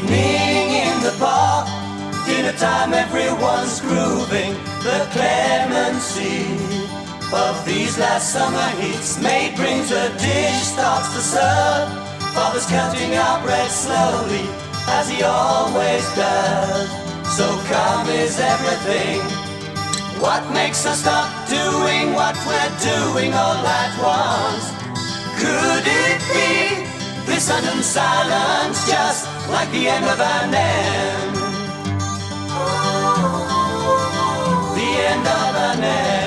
evening in the park, dinner time, everyone's grooving. The clemency of these last summer heats. Maid brings a dish, starts to serve. Father's counting our bread slowly, as he always does. So calm is everything. What makes us stop doing what we're doing all at once? Could it be this sudden silence, just like the end of an end? The end of an end.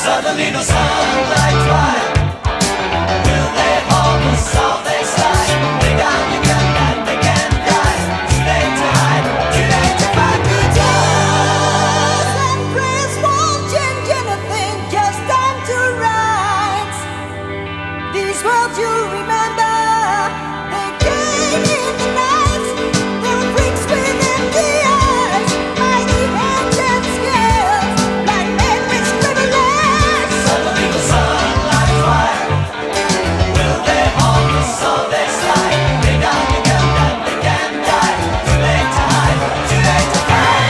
Suddenly no sunlight fire. Will they hold us all they slide? Lay down your gun and they can die. Too late to hide, too late to find good times. And prayers won't change anything, just time to rise. These words you'll remember, they came in the night. They were freaks with empty eyes, mighty hands and scales, like men with scribbled. Suddenly the sunlight fire. Will they hold us or they slide? Lay down your gun and they can die. Too late to hide, too late to fight.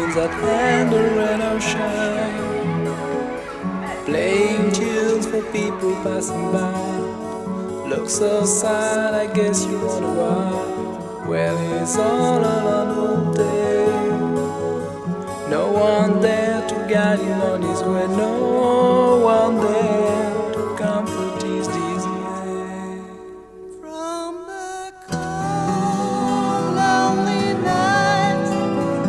fields at Handle and Ocean, playing tunes for people passing by. Look so sad, I guess you wonder why. Well, he's all alone all day. No one there to guide him on his way. No one there to comfort his dismay. From the cold, lonely nights,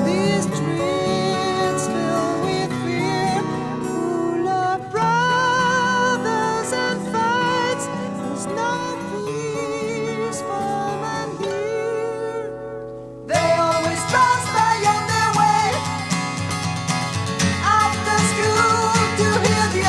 these streets filled with fear, full of brothers and fights, there's no peace for man here. They always transpire on their way after school to hear the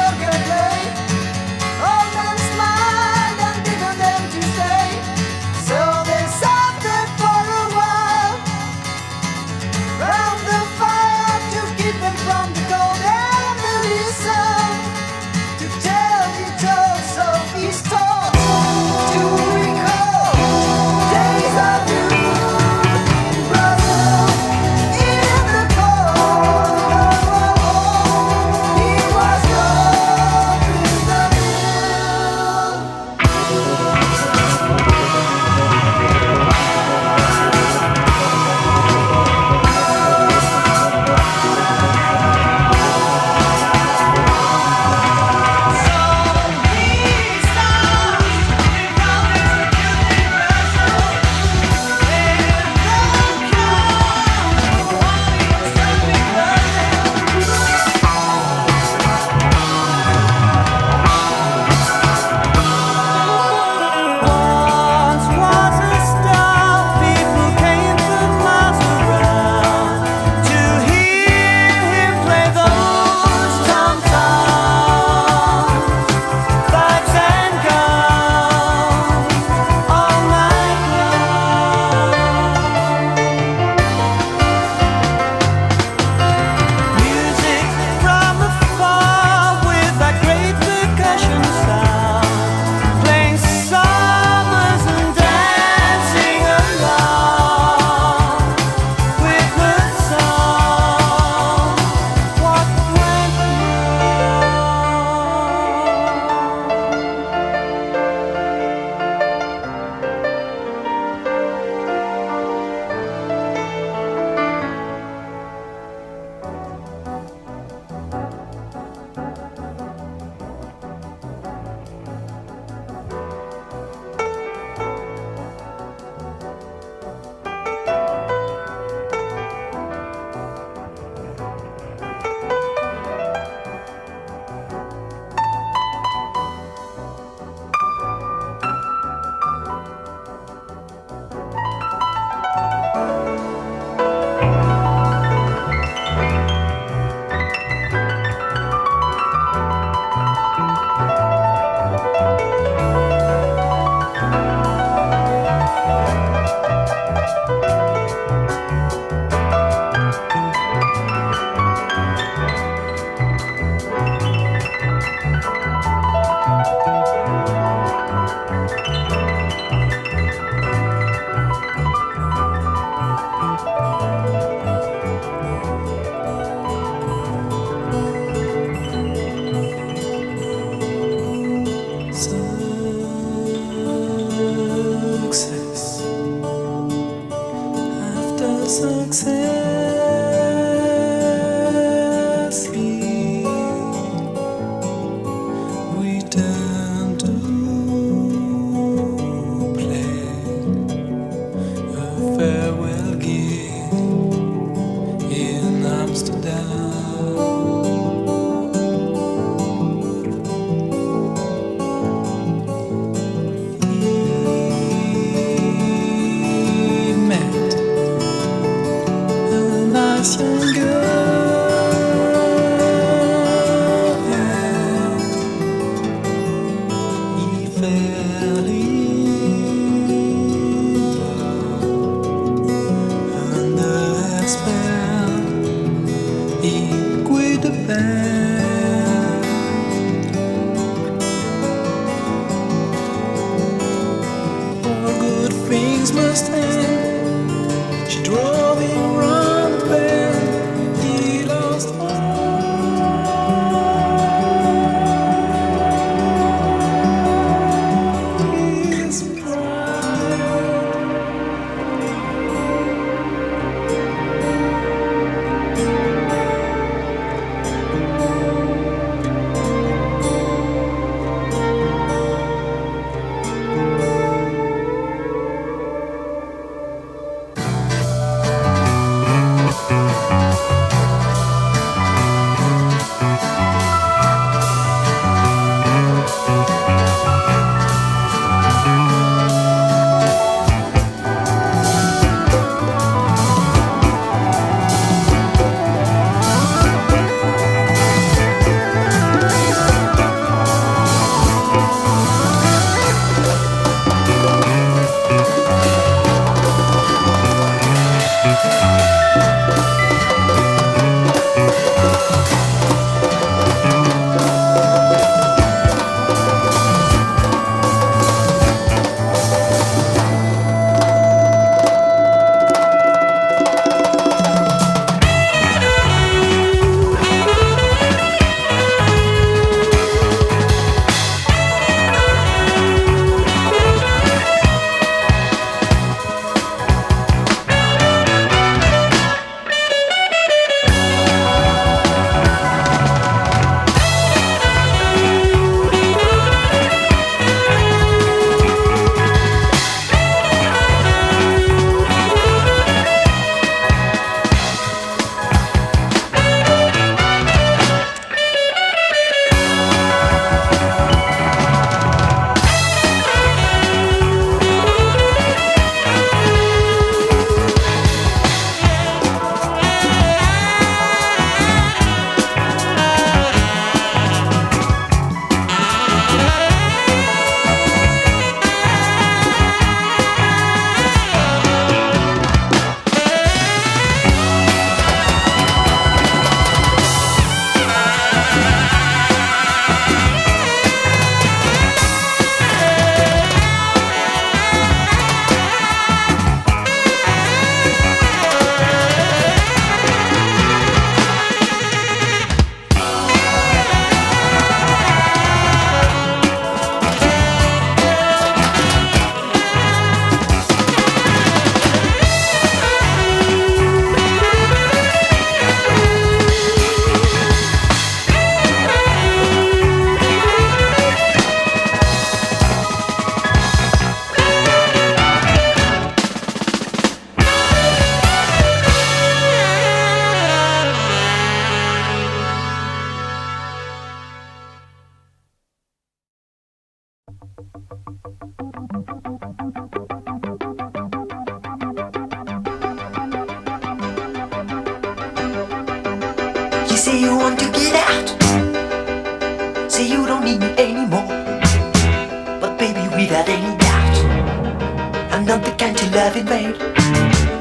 in vain.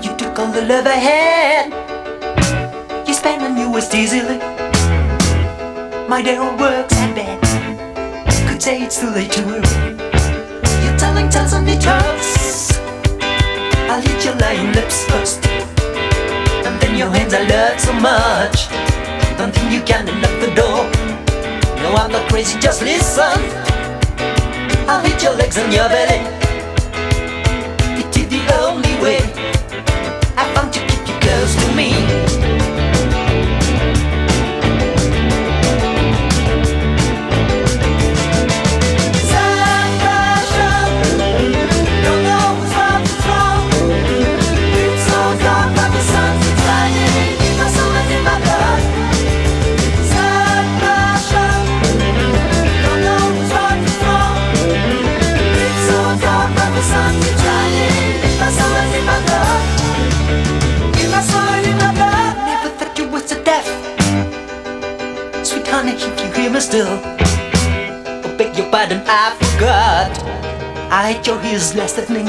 You took all the love I had. You spent and you waste easily. My day all works and bad. Could say it's too late to worry. You're telling tales on the trucks. I'll hit your lying lips first, and then your hands I love so much. Don't think you can unlock the door. No, I'm not crazy, just listen. I'll hit your legs and your belly. It is the only way I found to keep you close to me. If you hear me still, oh, beg your pardon, I forgot. I hate your ears last evening.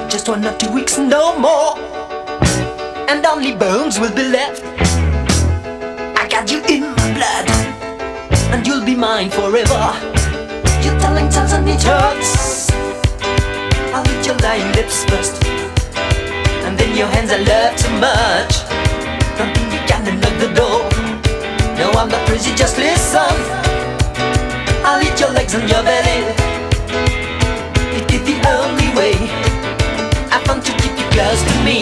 Just 1 or 2 weeks, no more, and only bones will be left. I got you in my blood, and you'll be mine forever. You're telling tales and it hurts. I'll hit your lying lips first, and then your hands I love too much. Don't think you can unlock the door. No, I'm not crazy, just listen. I'll eat your legs and your belly. It is the only way I found to keep you close to me.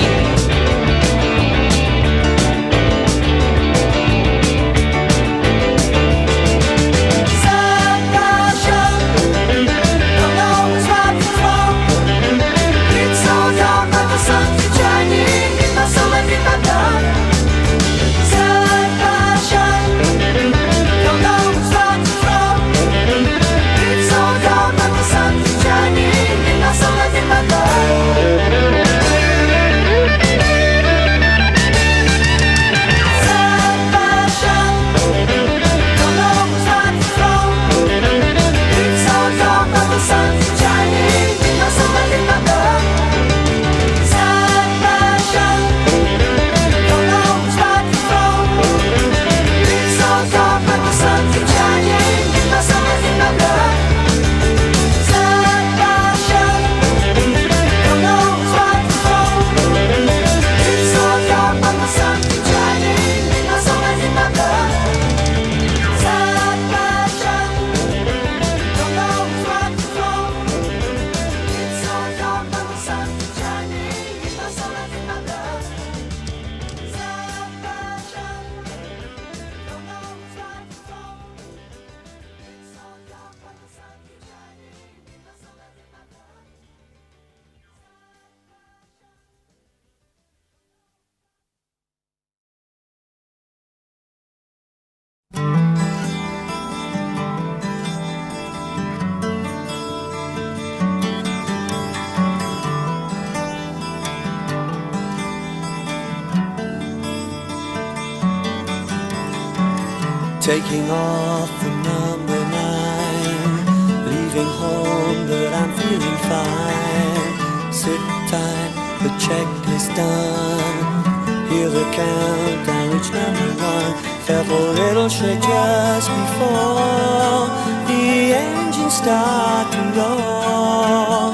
Taking off the number 9, leaving home but I'm feeling fine. Sit tight, the checklist done. Hear the countdown, reach number 1. Felt a little shake just before the engine start to roll.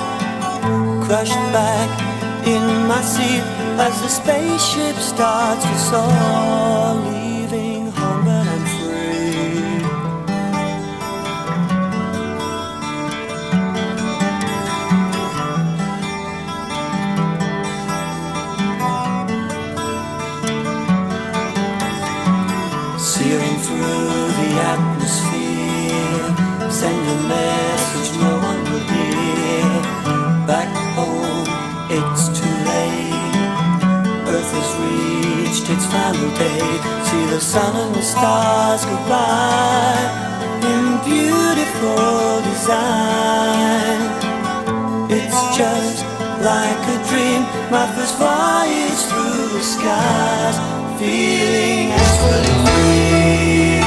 Crushed back in my seat as the spaceship starts to soar. Leaving home but I'm free. Searing through the atmosphere, send a message no one will hear. Back home, it's too late. Earth has reached its final day. See the sun and the stars go by in beautiful design. It's just like a dream, my first voyage through the skies, feeling absolutely free.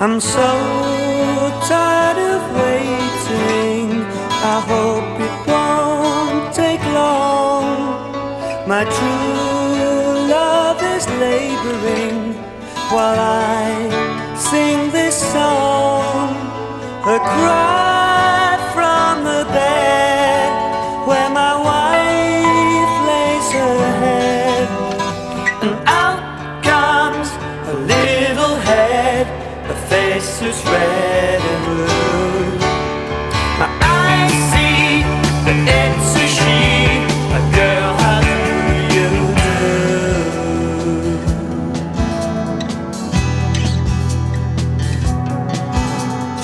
I'm so tired of waiting. I hope it won't take long. My true love is laboring while I sing this song. A cry from the bed where my wife lays her head, and out comes a little head, a face is red and blue. My eyes see that it's a she, a girl, how do you do?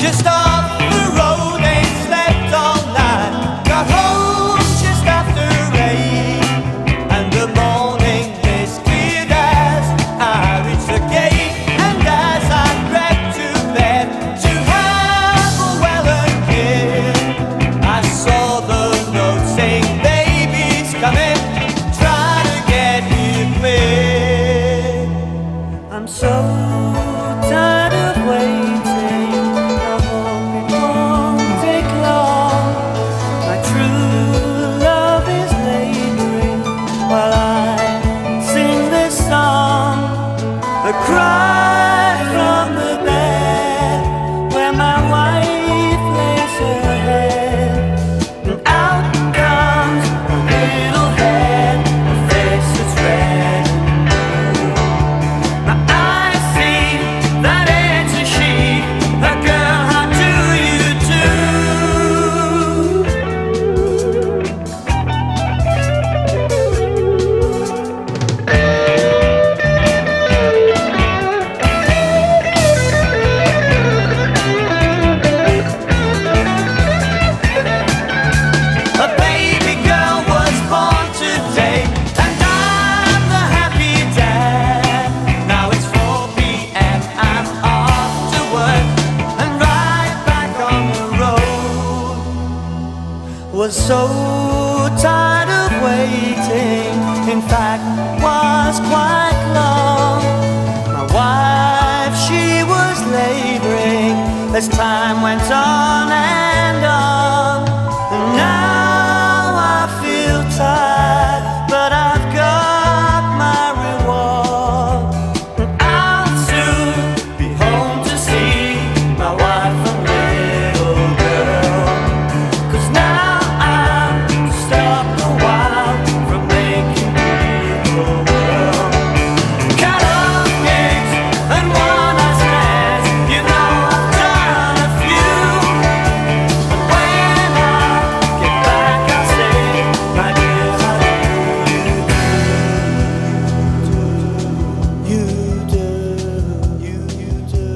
Just off the road, ain't slept all night. Got home just after 8, and the morning is cleared as I reach the gate. And as I crept to bed to have a welcome kid, I saw the note saying, "Baby's coming, try to get here quick." I'm so tired of waiting. I hope it won't take long. My true love is laboring while I sing this song. A cry from the bed where my wife lays her head, and out comes a little head, a face that's red and blue. My eyes see that it's a she, a girl, how do you do? A baby girl was born today, and I'm the happy dad. Now it's 4 p.m., I'm off to work and right back on the road. Was so tired of waiting, in fact, was quite long. My wife, she was laboring as time went on and on. And now I feel tired, but I've got my reward. And I'll soon be home to see my wife and little girl. 'Cause now I'm stopped a while from making people world. Cut off gigs and one-night stands, you know I've done a few. But when I get back, I'll say, my dear, how do you do? You do, you do, you do.